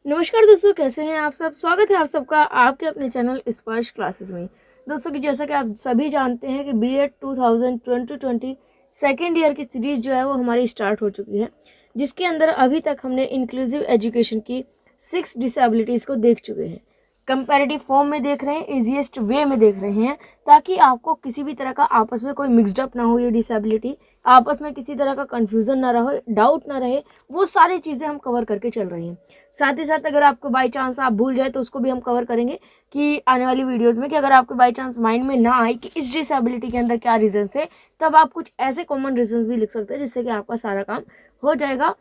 नमस्कार दोस्तों, कैसे हैं आप सब। स्वागत है आप सबका आपके अपने चैनल स्पर्श क्लासेस में। दोस्तों कि जैसा कि आप सभी जानते हैं कि बीएड 2020 सेकेंड ईयर की सीरीज़ जो है वो हमारी स्टार्ट हो चुकी है, जिसके अंदर अभी तक हमने इंक्लूसिव एजुकेशन की 6 डिसेबिलिटीज़ को देख चुके हैं। कंपैरेटिव फॉर्म में देख रहे हैं, इजीएस्ट वे में देख रहे हैं, ताकि आपको किसी भी तरह का आपस में कोई मिक्सड अप ना हो, ये डिसेबिलिटी आपस में किसी तरह का कन्फ्यूज़न ना रहे, डाउट ना रहे, वो सारी चीज़ें हम कवर करके चल रहे हैं। साथ ही साथ अगर आपको बाई चांस आप भूल जाए तो उसको भी हम कवर करेंगे कि आने वाली वीडियोस में, कि अगर आपको बाई चांस माइंड में ना आए कि इस डिसेबिलिटी के अंदर क्या रीजंस है, तब आप कुछ ऐसे कॉमन रीजंस भी लिख सकते हैं जिससे कि आपका सारा काम हो जाएगा।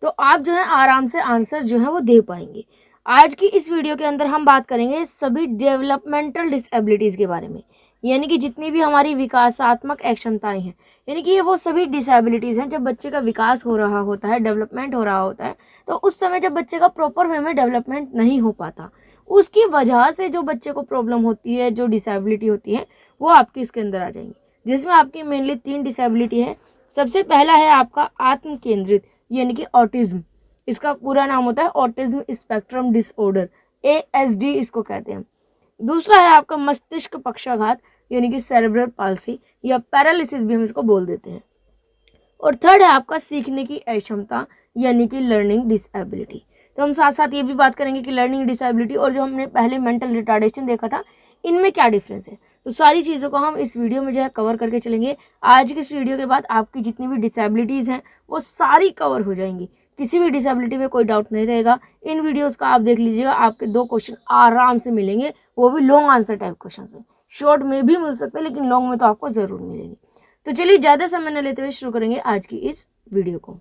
तो आप जो है आराम से आंसर जो है वो दे पाएंगे। आज की इस वीडियो के अंदर हम बात करेंगे सभी डेवलपमेंटल डिसेबिलिटीज़ के बारे में, यानी कि जितनी भी हमारी विकासात्मक अक्षमताएं हैं, यानी कि ये वो सभी डिसेबिलिटीज़ हैं जब बच्चे का विकास हो रहा होता है, डेवलपमेंट हो रहा होता है, तो उस समय जब बच्चे का प्रॉपर वे में डेवलपमेंट नहीं हो पाता, उसकी वजह से जो बच्चे को प्रॉब्लम होती है, जो डिसेबिलिटी होती है, वो आपकी इसके अंदर आ जाएंगी, जिसमें आपकी मेनली 3 डिसेबिलिटी है। सबसे पहला है आपका आत्म केंद्रित, यानी कि ऑटिज्म। इसका पूरा नाम होता है ऑटिज्म स्पेक्ट्रम डिसऑर्डर, ASD इसको कहते हैं। दूसरा है आपका मस्तिष्क पक्षाघात, यानी कि सेरेब्रल पाल्सी या पैरालिसिस भी हम इसको बोल देते हैं। और थर्ड है आपका सीखने की अक्षमता, यानी कि लर्निंग डिसेबिलिटी। तो हम साथ साथ ये भी बात करेंगे कि लर्निंग डिसेबिलिटी और जो हमने पहले मेंटल रिटार्डेशन देखा था, इनमें क्या डिफरेंस है। तो सारी चीज़ों को हम इस वीडियो में जो है कवर करके चलेंगे। आज की इस वीडियो के बाद आपकी जितनी भी डिसेबिलिटीज़ हैं वो सारी कवर हो जाएंगी, किसी भी डिसेबिलिटी में कोई डाउट नहीं रहेगा। इन वीडियोज़ का आप देख लीजिएगा, आपके 2 क्वेश्चन आराम से मिलेंगे, वो भी लॉन्ग आंसर टाइप क्वेश्चन में। शॉर्ट में भी मिल सकते हैं लेकिन लॉन्ग में तो आपको ज़रूर मिलेंगे। तो चलिए ज़्यादा समय न लेते हुए शुरू करेंगे आज की इस वीडियो को।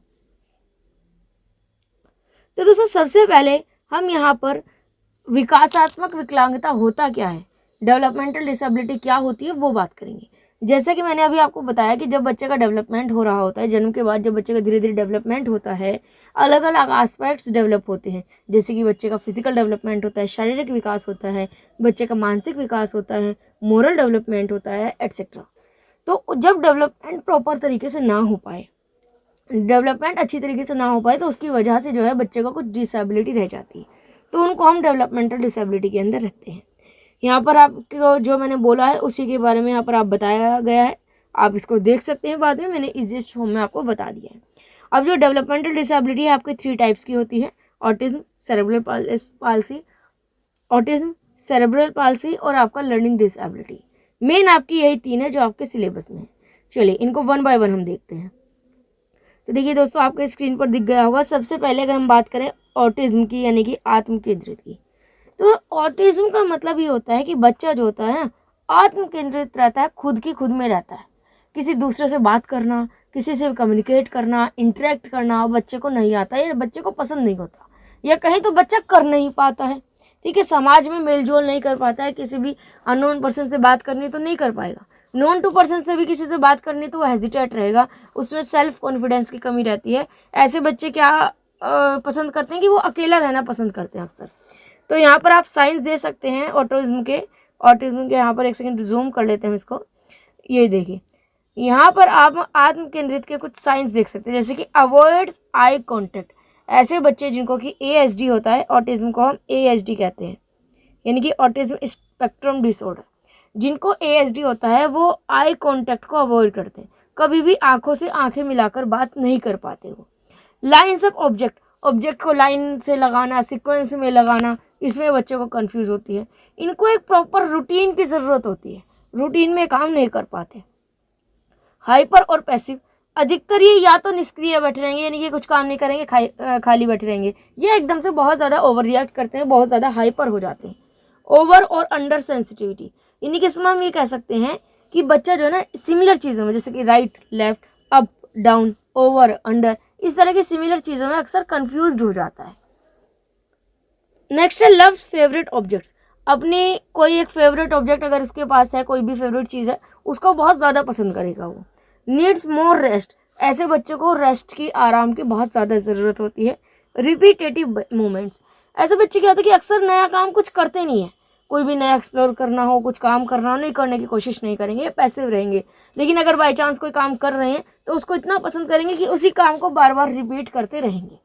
तो दोस्तों सबसे पहले हम यहाँ पर विकासात्मक विकलांगता होता क्या है, डेवलपमेंटल डिसेबिलिटी क्या होती है, वो बात करेंगे। जैसा कि मैंने अभी आपको बताया कि जब बच्चे का डेवलपमेंट हो रहा होता है, जन्म के बाद जब बच्चे का धीरे धीरे डेवलपमेंट होता है, अलग अलग एस्पेक्ट्स डेवलप होते हैं। जैसे कि बच्चे का फिजिकल डेवलपमेंट होता है, शारीरिक विकास होता है, बच्चे का मानसिक विकास होता है, मोरल डेवलपमेंट होता है, एट्सेट्रा। तो जब डेवलपमेंट प्रॉपर तरीके से ना हो पाए, डेवलपमेंट अच्छी तरीके से ना हो पाए, तो उसकी वजह से जो है बच्चे का कुछ डिसेबिलिटी रह जाती है, तो उनको हम डेवलपमेंटल डिसेबिलिटी के अंदर रखते हैं। यहाँ पर आपको जो मैंने बोला है उसी के बारे में यहाँ पर आप बताया गया है, आप इसको देख सकते हैं, बाद में मैंने इजीएस्ट फॉर्म में आपको बता दिया है। अब जो डेवलपमेंटल डिसेबिलिटी है आपके 3 टाइप्स की होती है, autism, cerebral palsy, autism, cerebral palsy और आपका लर्निंग डिसेबिलिटी। मेन आपकी यही 3 है जो आपके सिलेबस में है। चलिए इनको 1 बाय 1 हम देखते हैं। तो देखिए दोस्तों, आपके स्क्रीन पर दिख गया होगा। सबसे पहले अगर हम बात करें ऑटिज्म की, यानी कि आत्म केंद्रित की, तो ऑटिज्म का मतलब ये होता है कि बच्चा जो होता है आत्म केंद्रित रहता है, खुद की खुद में रहता है। किसी दूसरे से बात करना, किसी से कम्युनिकेट करना, इंटरेक्ट करना बच्चे को नहीं आता है, या बच्चे को पसंद नहीं होता, या कहीं तो बच्चा कर नहीं पाता है। ठीक है, समाज में मेल जोल नहीं कर पाता है, किसी भी अननोन पर्सन से बात करनी तो नहीं कर पाएगा, नोन टू पर्सन से भी किसी से बात करनी तो वो हेजिटेट रहेगा, उसमें सेल्फ कॉन्फिडेंस की कमी रहती है। ऐसे बच्चे क्या पसंद करते हैं कि वो अकेला रहना पसंद करते हैं अक्सर। तो यहाँ पर आप साइंस दे सकते हैं ऑटिज्म के यहाँ पर एक सेकंड जूम कर लेते हैं हम इसको। ये देखिए, यहाँ पर आप आत्म केंद्रित के कुछ साइंस देख सकते हैं, जैसे कि अवॉइड्स आई कॉन्टेक्ट। ऐसे बच्चे जिनको कि ASD होता है, ऑटिज्म को हम ASD कहते हैं, यानी कि ऑटिज्म स्पेक्ट्रम डिसऑर्डर। जिनको ASD होता है वो आई कॉन्टैक्ट को अवॉइड करते हैं, कभी भी आंखों से आंखें मिलाकर बात नहीं कर पाते वो। लाइन्स ऑफ ऑब्जेक्ट को लाइन से लगाना, सीक्वेंस में लगाना, इसमें बच्चों को कंफ्यूज होती है। इनको एक प्रॉपर रूटीन की ज़रूरत होती है, रूटीन में काम नहीं कर पाते। हाइपर और पैसिव, अधिकतर ये या तो निष्क्रिय बैठे रहेंगे, यानी कि कुछ काम नहीं करेंगे, खाली बैठे रहेंगे, ये एकदम से बहुत ज़्यादा ओवर रिएक्ट करते हैं, बहुत ज़्यादा हाइपर हो जाते हैं। ओवर और अंडर सेंसिटिविटी, यानी कि इसमें हम ये कह सकते हैं कि बच्चा जो है ना सिमिलर चीज़ों में, जैसे कि right left, up down, over under, इस तरह की सिमिलर चीज़ों में अक्सर कंफ्यूज्ड हो जाता है। नेक्स्ट है लव्स फेवरेट ऑब्जेक्ट्स। अपनी कोई एक फेवरेट ऑब्जेक्ट अगर इसके पास है, कोई भी फेवरेट चीज़ है, उसको बहुत ज़्यादा पसंद करेगा वो। नीड्स मोर रेस्ट, ऐसे बच्चों को रेस्ट की, आराम की बहुत ज़्यादा ज़रूरत होती है। रिपीटेटिव मूवमेंट्स, ऐसे बच्चे क्या होता है कि अक्सर नया काम कुछ करते नहीं है, कोई भी नया एक्सप्लोर करना हो, कुछ काम करना हो, नहीं करने की कोशिश नहीं करेंगे, पैसिव रहेंगे। लेकिन अगर बाई चांस कोई काम कर रहे हैं तो उसको इतना पसंद करेंगे कि उसी काम को बार बार रिपीट करते रहेंगे।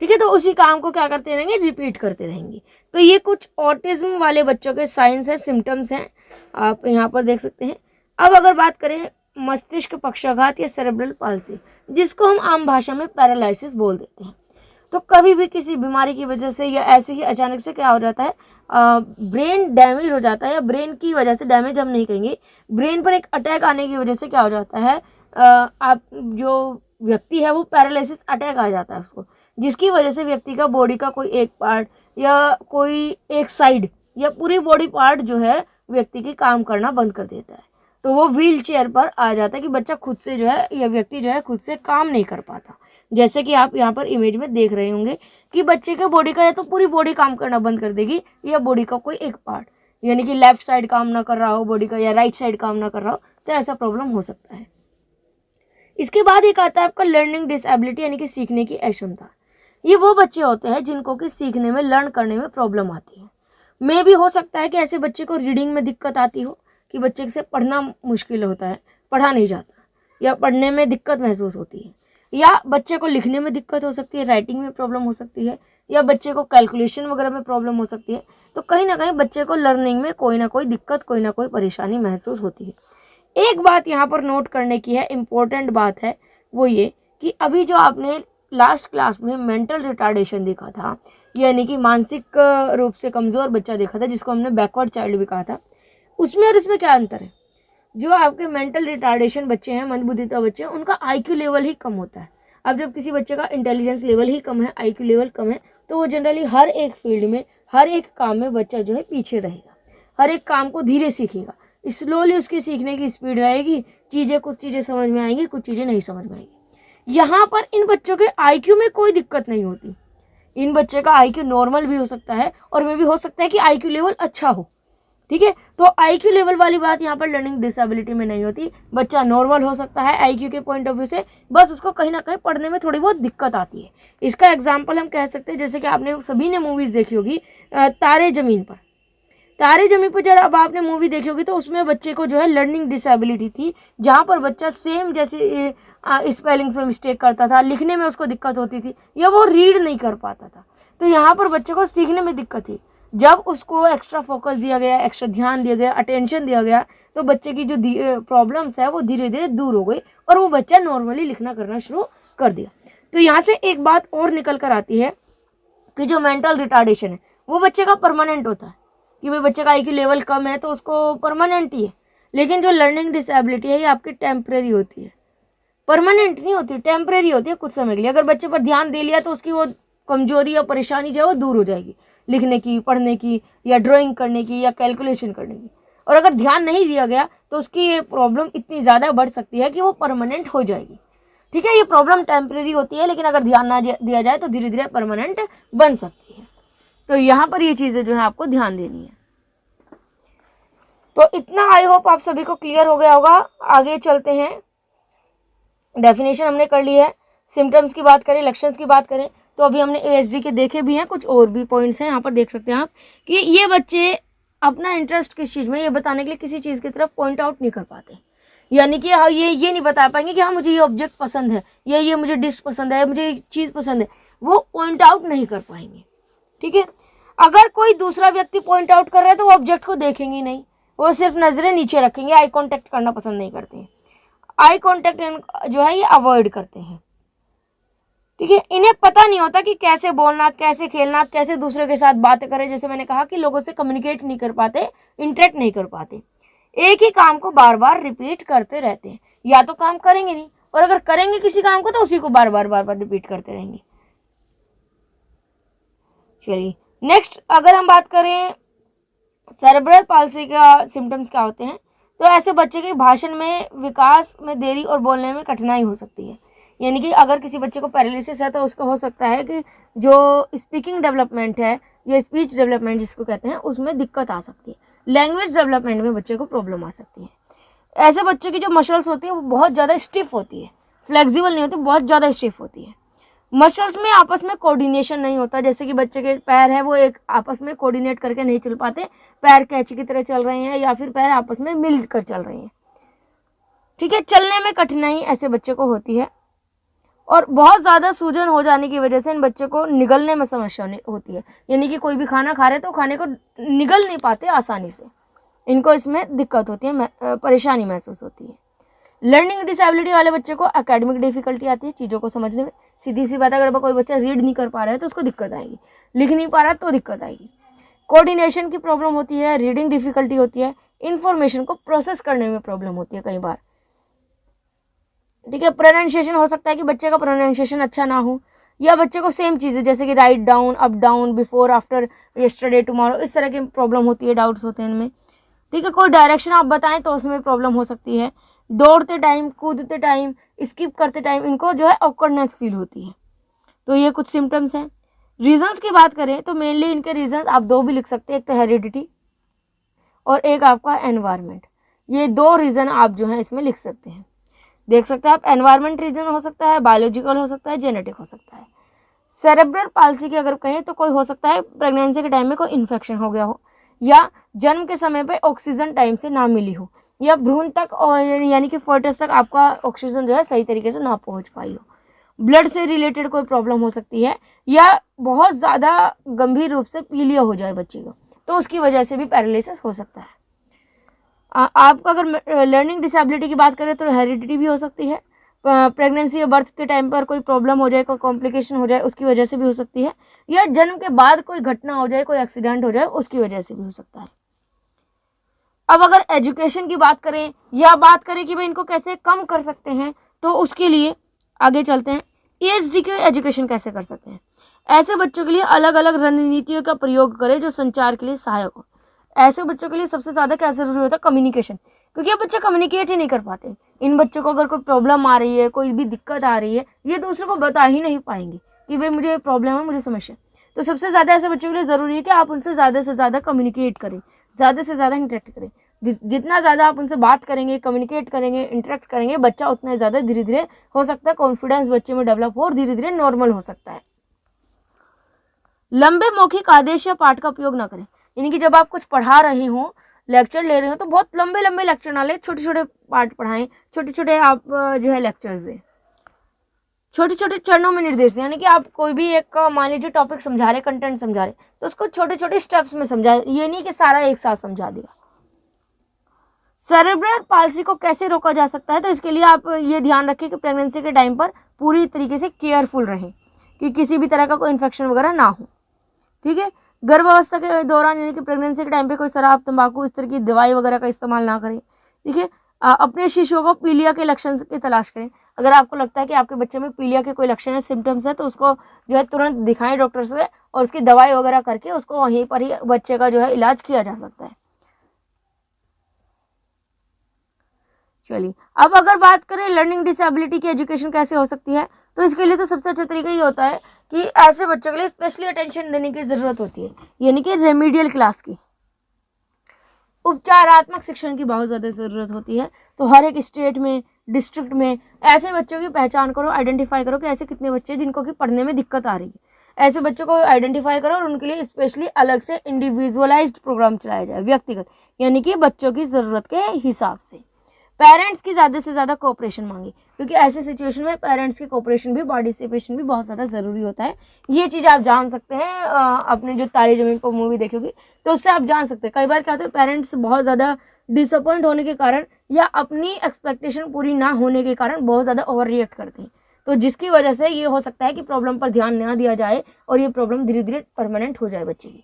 ठीक है, तो उसी काम को क्या करते रहेंगे, रिपीट करते रहेंगे। तो ये कुछ ऑटिज्म वाले बच्चों के साइंस हैं, सिम्टम्स हैं, आप यहाँ पर देख सकते हैं। अब अगर बात करें मस्तिष्क पक्षाघात या सेरेब्रल पाल्सी, जिसको हम आम भाषा में पैरालिसिस बोल देते हैं, तो कभी भी किसी बीमारी की वजह से या ऐसे ही अचानक से क्या हो जाता है, ब्रेन डैमेज हो जाता है, या ब्रेन की वजह से, डैमेज हम नहीं कहेंगे, ब्रेन पर एक अटैक आने की वजह से क्या हो जाता है, आप जो व्यक्ति है वो पैरालिसिस अटैक आ जाता है उसको, जिसकी वजह से व्यक्ति का बॉडी का कोई एक पार्ट या कोई एक साइड या पूरी बॉडी पार्ट जो है व्यक्ति की काम करना बंद कर देता है। तो वो व्हील चेयर पर आ जाता है कि बच्चा खुद से जो है या व्यक्ति जो है खुद से काम नहीं कर पाता। जैसे कि आप यहाँ पर इमेज में देख रहे होंगे कि बच्चे के बॉडी का या तो पूरी बॉडी काम करना बंद कर देगी या बॉडी का कोई एक पार्ट, यानी कि लेफ्ट साइड काम ना कर रहा हो बॉडी का या राइट साइड काम ना कर रहा हो, तो ऐसा प्रॉब्लम हो सकता है। इसके बाद एक आता है आपका लर्निंग डिसेबिलिटी, यानी कि सीखने की अक्षमता। ये वो बच्चे होते हैं जिनको कि सीखने में, लर्न करने में प्रॉब्लम आती है। मे भी हो सकता है कि ऐसे बच्चे को रीडिंग में दिक्कत आती हो, कि बच्चे से पढ़ना मुश्किल होता है, पढ़ा नहीं जाता या पढ़ने में दिक्कत महसूस होती है, या बच्चे को लिखने में दिक्कत हो सकती है, राइटिंग में प्रॉब्लम हो सकती है, या बच्चे को कैलकुलेशन वगैरह में प्रॉब्लम हो सकती है। तो कहीं ना कहीं बच्चे को लर्निंग में कोई ना कोई दिक्कत, कोई ना कोई परेशानी महसूस होती है। एक बात यहाँ पर नोट करने की है, इम्पोर्टेंट बात है, वो ये कि अभी जो आपने लास्ट क्लास में मेंटल रिटार्डेशन देखा था, यानी कि मानसिक रूप से कमज़ोर बच्चा देखा था, जिसको हमने बैकवर्ड चाइल्ड भी कहा था, उसमें और इसमें क्या अंतर है? जो आपके मेंटल रिटार्डेशन बच्चे हैं, मंदबुद्धिता बच्चे हैं, उनका आईक्यू लेवल ही कम होता है। अब जब किसी बच्चे का इंटेलिजेंस लेवल ही कम है, आईक्यू लेवल कम है, तो वो जनरली हर एक फील्ड में, हर एक काम में बच्चा जो है पीछे रहेगा, हर एक काम को धीरे सीखेगा, स्लोली उसकी सीखने की स्पीड रहेगी, कुछ चीज़ें समझ में आएंगी, कुछ चीज़ें नहीं समझ में आएंगी। यहाँ पर इन बच्चों के आईक्यू में कोई दिक्कत नहीं होती। इन बच्चे का आईक्यू नॉर्मल भी हो सकता है और में भी हो सकता है कि आईक्यू लेवल अच्छा हो, ठीक है। तो आईक्यू लेवल वाली बात यहाँ पर लर्निंग डिसेबिलिटी में नहीं होती। बच्चा नॉर्मल हो सकता है आईक्यू के पॉइंट ऑफ व्यू से, बस उसको कहीं ना कहीं पढ़ने में थोड़ी बहुत दिक्कत आती है। इसका एग्जाम्पल हम कह सकते हैं, जैसे कि आपने सभी ने मूवीज़ देखी होगी, तारे ज़मीन पर। तारे ज़मीन पर जब अब आपने मूवी देखी होगी तो उसमें बच्चे को जो है लर्निंग डिसेबिलिटी थी, जहाँ पर बच्चा सेम जैसे स्पेलिंग्स में मिस्टेक करता था, लिखने में उसको दिक्कत होती थी, या वो रीड नहीं कर पाता था। तो यहाँ पर बच्चे को सीखने में दिक्कत थी। जब उसको एक्स्ट्रा फोकस दिया गया, एक्स्ट्रा ध्यान दिया गया, अटेंशन दिया गया, तो बच्चे की जो प्रॉब्लम्स है वो धीरे धीरे दूर हो गई और वो बच्चा नॉर्मली लिखना करना शुरू कर दिया। तो यहाँ से एक बात और निकल कर आती है कि जो मेंटल रिटार्डेशन है वो बच्चे का परमानेंट होता है, कि भाई बच्चे का आईक्यू लेवल कम है तो उसको परमानेंट ही है। लेकिन जो लर्निंग डिसेबिलिटी है ये आपकी टेम्परेरी होती है, परमानेंट नहीं होती, टेम्परेरी होती है, कुछ समय के लिए। अगर बच्चे पर ध्यान दे लिया तो उसकी वो कमजोरी या परेशानी जो है वो दूर हो जाएगी, लिखने की, पढ़ने की, या ड्राइंग करने की, या कैलकुलेशन करने की। और अगर ध्यान नहीं दिया गया तो उसकी ये प्रॉब्लम इतनी ज़्यादा बढ़ सकती है कि वो परमानेंट हो जाएगी, ठीक है। ये प्रॉब्लम टेम्परेरी होती है, लेकिन अगर ध्यान ना दिया जाए तो धीरे धीरे परमानेंट बन सकती है। तो यहाँ पर ये चीज़ें जो है आपको ध्यान देनी है। तो इतना आई होप आप सभी को क्लियर हो गया होगा। आगे चलते हैं। डेफिनेशन हमने कर ली है, सिम्टम्स की बात करें, लक्षण की बात करें, तो अभी हमने ASD के देखे भी हैं, कुछ और भी पॉइंट्स हैं यहाँ पर देख सकते हैं आप, कि ये बच्चे अपना इंटरेस्ट किस चीज़ में, ये बताने के लिए किसी चीज़ की तरफ पॉइंट आउट नहीं कर पाते। यानी कि हाँ ये नहीं बता पाएंगे कि हाँ मुझे ये ऑब्जेक्ट पसंद है, या ये मुझे डिश पसंद है, मुझे ये चीज़ पसंद है, वो पॉइंट आउट नहीं कर पाएंगे, ठीक है। अगर कोई दूसरा व्यक्ति पॉइंट आउट कर रहा है तो वो ऑब्जेक्ट को देखेंगे नहीं, वो सिर्फ नज़रें नीचे रखेंगे, आई कॉन्टैक्ट करना पसंद नहीं करते हैं, आई कॉन्टैक्ट जो है ये अवॉइड करते हैं, ठीक है। इन्हें पता नहीं होता कि कैसे बोलना, कैसे खेलना, कैसे दूसरे के साथ बातें करें। जैसे मैंने कहा कि लोगों से कम्युनिकेट नहीं कर पाते, इंटरेक्ट नहीं कर पाते, एक ही काम को बार बार रिपीट करते रहते हैं, या तो काम करेंगे नहीं, और अगर करेंगे किसी काम को तो उसी को बार बार रिपीट करते रहेंगे। चलिए नेक्स्ट, अगर हम बात करें सेरेब्रल पाल्सी का सिम्टम्स क्या होते हैं, तो ऐसे बच्चे के भाषण में, विकास में देरी और बोलने में कठिनाई हो सकती है। यानी कि अगर किसी बच्चे को पैरालिसिस है तो उसको हो सकता है कि जो स्पीकिंग डेवलपमेंट है या स्पीच डेवलपमेंट जिसको कहते हैं उसमें दिक्कत आ सकती है, लैंग्वेज डेवलपमेंट में बच्चे को प्रॉब्लम आ सकती है। ऐसे बच्चे की जो मसल्स होती है वो बहुत ज़्यादा स्टिफ होती है, फ्लेक्सिबल नहीं होती, बहुत ज़्यादा स्टिफ होती है। मसल्स में आपस में कोऑर्डिनेशन नहीं होता, जैसे कि बच्चे के पैर है वो एक आपस में कोऑर्डिनेट करके नहीं चल पाते, पैर कैंची की तरह चल रहे हैं या फिर पैर आपस में मिल कर चल रहे हैं, ठीक है। चलने में कठिनाई ऐसे बच्चे को होती है। और बहुत ज़्यादा सूजन हो जाने की वजह से इन बच्चों को निगलने में समस्या होती है, यानी कि कोई भी खाना खा रहे तो खाने को निगल नहीं पाते आसानी से, इनको इसमें दिक्कत होती है, परेशानी महसूस होती है। लर्निंग डिसेबिलिटी वाले बच्चे को एकेडमिक डिफिकल्टी आती है चीज़ों को समझने में। सीधी सी बात है, अगर कोई बच्चा रीड नहीं कर पा रहा है तो उसको दिक्कत आएगी, लिख नहीं पा रहा है तो दिक्कत आएगी। कोऑर्डिनेशन की प्रॉब्लम होती है, रीडिंग डिफिकल्टी होती है, इन्फॉर्मेशन को प्रोसेस करने में प्रॉब्लम होती है कई बार, ठीक है। प्रोनाउंसिएशन हो सकता है कि बच्चे का प्रोनाउंसिएशन अच्छा ना हो, या बच्चे को सेम चीज़ें जैसे कि write down, up down, before, after, yesterday, tomorrow, इस तरह की प्रॉब्लम होती है, डाउट्स होते हैं इनमें, ठीक है। कोई डायरेक्शन आप बताएं तो उसमें प्रॉब्लम हो सकती है। दौड़ते टाइम, कूदते टाइम, स्किप करते टाइम इनको जो है ऑकवर्डनेस फील होती है। तो ये कुछ सिम्टम्स हैं। रीजंस की बात करें तो मेनली इनके रीजंस आप दो भी लिख सकते हैं, एक तो हेरिडिटी और एक आपका एनवायरनमेंट। ये दो रीज़न आप जो है इसमें लिख सकते हैं, देख सकते हैं आप। एनवायरनमेंट रीजन हो सकता है, बायोलॉजिकल हो सकता है, जेनेटिक हो सकता है। सेरेब्रल पाल्सी की अगर कहें तो कोई हो सकता है प्रेगनेंसी के टाइम में कोई इन्फेक्शन हो गया हो, या जन्म के समय पे ऑक्सीजन टाइम से ना मिली हो, या भ्रूण तक यानी कि फोर्टस तक आपका ऑक्सीजन जो है सही तरीके से ना पहुंच पाई हो। ब्लड से रिलेटेड कोई प्रॉब्लम हो सकती है, या बहुत ज़्यादा गंभीर रूप से पीलिया हो जाए बच्चे को, तो उसकी वजह से भी पैरालिसिस हो सकता है। आपका अगर लर्निंग डिसेबिलिटी की बात करें तो हेरिडिटी भी हो सकती है, प्रेगनेंसी या बर्थ के टाइम पर कोई प्रॉब्लम हो जाए, कोई कॉम्प्लिकेशन हो जाए, उसकी वजह से भी हो सकती है, या जन्म के बाद कोई घटना हो जाए, कोई एक्सीडेंट हो जाए, उसकी वजह से भी हो सकता है। अब अगर एजुकेशन की बात करें या बात करें कि भाई इनको कैसे कम कर सकते हैं, तो उसके लिए आगे चलते हैं। EHD के एजुकेशन कैसे कर सकते हैं। ऐसे बच्चों के लिए अलग अलग रणनीतियों का प्रयोग करें जो संचार के लिए सहायक हो। ऐसे बच्चों के लिए सबसे ज़्यादा क्या ज़रूरी होता है, कम्युनिकेशन, क्योंकि ये बच्चे कम्युनिकेट ही नहीं कर पाते। इन बच्चों को अगर कोई प्रॉब्लम आ रही है, कोई भी दिक्कत आ रही है, ये दूसरे को बता ही नहीं पाएंगे कि भाई मुझे प्रॉब्लम है, मुझे समस्या। तो सबसे ज़्यादा ऐसे बच्चों के लिए ज़रूरी है कि आप उनसे ज़्यादा से ज़्यादा कम्युनिकेट करें, ज़्यादा से ज़्यादा इंटरेक्ट करें। जितना ज़्यादा आप उनसे बात करेंगे, कम्युनिकेट करेंगे, इंटरेक्ट करेंगे, बच्चा उतना ज़्यादा धीरे धीरे हो सकता है कॉन्फिडेंस बच्चे में डेवलप हो और धीरे धीरे नॉर्मल हो सकता है। लंबे मौखिक आदेश या पाठ का उपयोग ना करें, यानी कि जब आप कुछ पढ़ा रहे हो, लेक्चर ले रहे हो, तो बहुत लंबे लंबे लेक्चर ना ले, छोटे छोटे पार्ट पढ़ाएं, छोटे छोटे आप जो है लेक्चर्स दें, छोटे छोटे चरणों में निर्देश दें। यानी कि आप कोई भी एक मान लीजिए टॉपिक समझा रहे, कंटेंट समझा रहे, तो उसको छोटे छोटे स्टेप्स में समझाएं, ये नहीं कि सारा एक साथ समझा दिया। सेरेब्रल पाल्सी को कैसे रोका जा सकता है, तो इसके लिए आप ये ध्यान रखें कि प्रेगनेंसी के टाइम पर पूरी तरीके से केयरफुल रहें कि किसी भी तरह का कोई इन्फेक्शन वगैरह ना हो, ठीक है। गर्भावस्था के दौरान यानी कि प्रेगनेंसी के टाइम पे कोई शराब, तंबाकू, इस तरह की दवाई वगैरह का इस्तेमाल ना करें, ठीक है। अपने शिशुओं को पीलिया के लक्षण की तलाश करें। अगर आपको लगता है कि आपके बच्चे में पीलिया के कोई लक्षण है, सिम्टम्स है, तो उसको जो है तुरंत दिखाएं डॉक्टर से, और उसकी दवाई वगैरह करके उसको वहीं पर ही बच्चे का जो है इलाज किया जा सकता है। चलिए, अब अगर बात करें लर्निंग डिसेबिलिटी की एजुकेशन कैसे हो सकती है, तो इसके लिए तो सबसे अच्छा तरीका ये होता है कि ऐसे बच्चों के लिए स्पेशली अटेंशन देने की ज़रूरत होती है, यानी कि रेमेडियल क्लास की, उपचारात्मक शिक्षण की बहुत ज़्यादा ज़रूरत होती है। तो हर एक स्टेट में, डिस्ट्रिक्ट में ऐसे बच्चों की पहचान करो, आइडेंटिफाई करो कि ऐसे कितने बच्चे जिनको कि पढ़ने में दिक्कत आ रही है। ऐसे बच्चों को आइडेंटिफाई करो और उनके लिए स्पेशली अलग से इंडिविजुअलाइज्ड प्रोग्राम चलाया जाए, व्यक्तिगत, यानी कि बच्चों की ज़रूरत के हिसाब से। पेरेंट्स की ज़्यादा से ज़्यादा कोऑपरेशन मांगे, क्योंकि ऐसे सिचुएशन में पेरेंट्स की कोऑपरेशन भी, पार्टिसिपेशन भी बहुत ज़्यादा ज़रूरी होता है। ये चीज़ आप जान सकते हैं अपने जो तारे ज़मीन पर मूवी देखी होगी, तो उससे आप जान सकते हैं। कई बार क्या होता है, पेरेंट्स बहुत ज़्यादा डिसअपॉइंट होने के कारण या अपनी एक्सपेक्टेशन पूरी ना होने के कारण बहुत ज़्यादा ओवर रिएक्ट करते हैं, तो जिसकी वजह से ये हो सकता है कि प्रॉब्लम पर ध्यान ना दिया जाए और ये प्रॉब्लम धीरे धीरे परमानेंट हो जाए बच्चे की।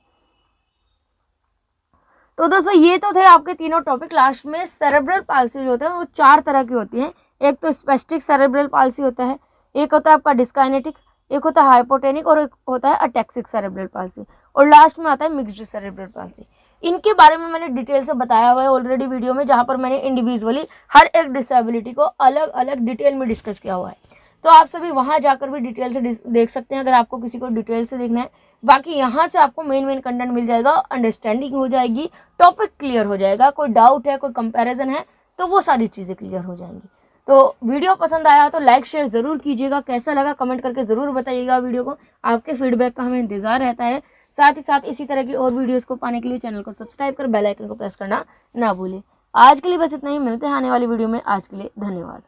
तो दोस्तों ये तो थे आपके तीनों टॉपिक। लास्ट में सेरेब्रल पाल्सी जो होते हैं वो 4 तरह की होती हैं। एक तो स्पेस्टिक सेरेब्रल पाल्सी होता है, एक होता है आपका डिस्काइनेटिक, एक होता है हाइपोटेनिक, और एक होता है अटैक्सिक सेरेब्रल पाल्सी, और लास्ट में आता है मिक्स्ड सेरेब्रल पाल्सी। इनके बारे में मैंने डिटेल से बताया हुआ है ऑलरेडी वीडियो में, जहाँ पर मैंने इंडिविजुअली हर एक डिसेबिलिटी को अलग अलग डिटेल में डिस्कस किया हुआ है। तो आप सभी वहाँ जाकर भी डिटेल से देख सकते हैं अगर आपको किसी को डिटेल से देखना है। बाकी यहाँ से आपको मेन कंटेंट मिल जाएगा, अंडरस्टैंडिंग हो जाएगी, टॉपिक क्लियर हो जाएगा, कोई डाउट है, कोई कंपैरिजन है, तो वो सारी चीज़ें क्लियर हो जाएंगी। तो वीडियो पसंद आया तो लाइक शेयर ज़रूर कीजिएगा, कैसा लगा कमेंट करके ज़रूर बताइएगा वीडियो को। आपके फीडबैक का हमें इंतज़ार रहता है। साथ ही साथ इसी तरह की और वीडियोज़ को पाने के लिए चैनल को सब्सक्राइब कर बेल आइकन को प्रेस करना ना भूलें। आज के लिए बस इतना ही, मिलते हैं आने वाली वीडियो में। आज के लिए धन्यवाद।